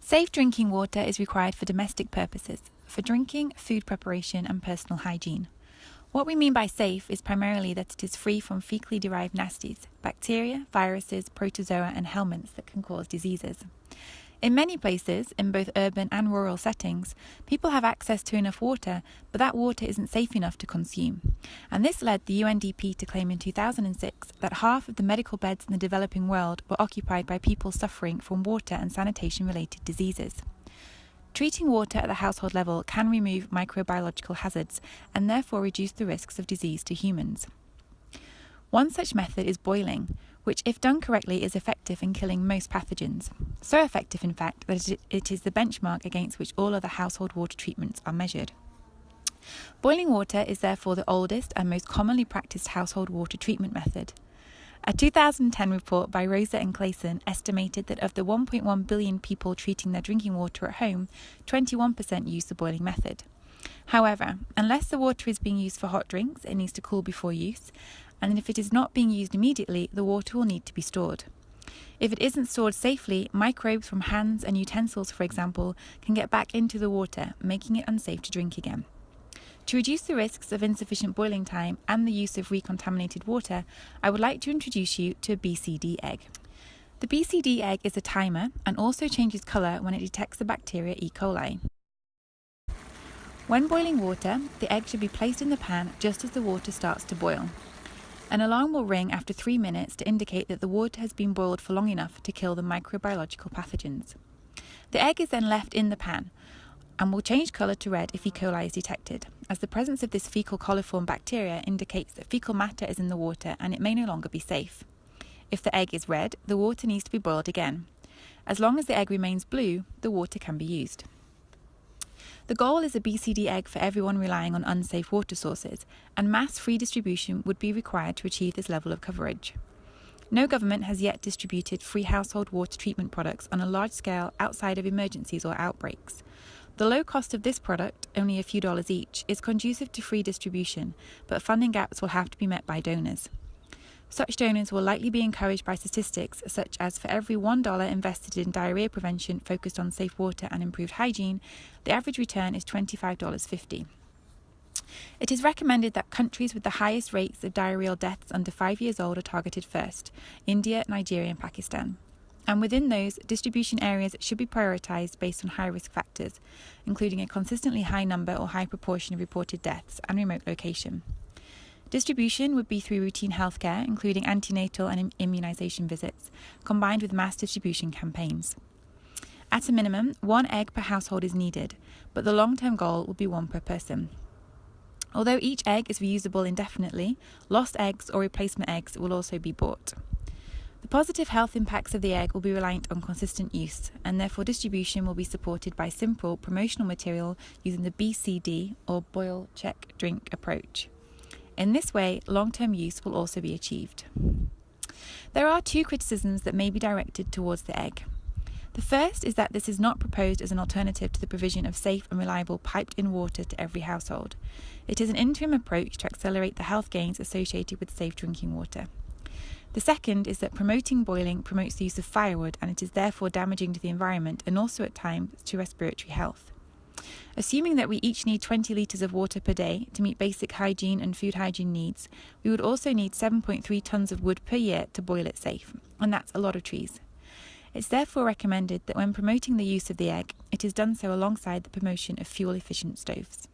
Safe drinking water is required for domestic purposes, for drinking, food preparation and personal hygiene. What we mean by safe is primarily that it is free from fecally derived nasties, bacteria, viruses, protozoa and helminths that can cause diseases. In many places, in both urban and rural settings, people have access to enough water, but that water isn't safe enough to consume. And this led the UNDP to claim in 2006 that half of the medical beds in the developing world were occupied by people suffering from water and sanitation-related diseases. Treating water at the household level can remove microbiological hazards and therefore reduce the risks of disease to humans. One such method is boiling, which, if done correctly, is effective in killing most pathogens. So effective, in fact, that it is the benchmark against which all other household water treatments are measured. Boiling water is therefore the oldest and most commonly practiced household water treatment method. A 2010 report by Rosa and Clayson estimated that of the 1.1 billion people treating their drinking water at home, 21% use the boiling method. However, unless the water is being used for hot drinks, it needs to cool before use, and if it is not being used immediately, the water will need to be stored. If it isn't stored safely, microbes from hands and utensils, for example, can get back into the water, making it unsafe to drink again. To reduce the risks of insufficient boiling time and the use of recontaminated water, I would like to introduce you to a BCD egg. The BCD egg is a timer and also changes colour when it detects the bacteria E. coli. When boiling water, the egg should be placed in the pan just as the water starts to boil. An alarm will ring after 3 minutes to indicate that the water has been boiled for long enough to kill the microbiological pathogens. The egg is then left in the pan and will change colour to red if E. coli is detected, as the presence of this fecal coliform bacteria indicates that fecal matter is in the water and it may no longer be safe. If the egg is red, the water needs to be boiled again. As long as the egg remains blue, the water can be used. The goal is a BCD egg for everyone relying on unsafe water sources, and mass free distribution would be required to achieve this level of coverage. No government has yet distributed free household water treatment products on a large scale outside of emergencies or outbreaks. The low cost of this product, only a few dollars each, is conducive to free distribution, but funding gaps will have to be met by donors. Such donors will likely be encouraged by statistics such as for every $1 invested in diarrhea prevention focused on safe water and improved hygiene, the average return is $25.50. It is recommended that countries with the highest rates of diarrheal deaths under 5 years old are targeted first: India, Nigeria and Pakistan. And within those, distribution areas should be prioritised based on high-risk factors, including a consistently high number or high proportion of reported deaths and remote location. Distribution would be through routine healthcare, including antenatal and immunisation visits, combined with mass distribution campaigns. At a minimum, 1 egg per household is needed, but the long-term goal will be 1 per person. Although each egg is reusable indefinitely, lost eggs or replacement eggs will also be bought. The positive health impacts of the egg will be reliant on consistent use, and therefore distribution will be supported by simple promotional material using the BCD, or Boil, Check, Drink approach. In this way, long-term use will also be achieved. There are 2 criticisms that may be directed towards the egg. The first is that this is not proposed as an alternative to the provision of safe and reliable piped-in water to every household. It is an interim approach to accelerate the health gains associated with safe drinking water. The second is that promoting boiling promotes the use of firewood, and it is therefore damaging to the environment and also at times to respiratory health. Assuming that we each need 20 litres of water per day to meet basic hygiene and food hygiene needs, we would also need 7.3 tonnes of wood per year to boil it safe, and that's a lot of trees. It's therefore recommended that when promoting the use of the egg, it is done so alongside the promotion of fuel-efficient stoves.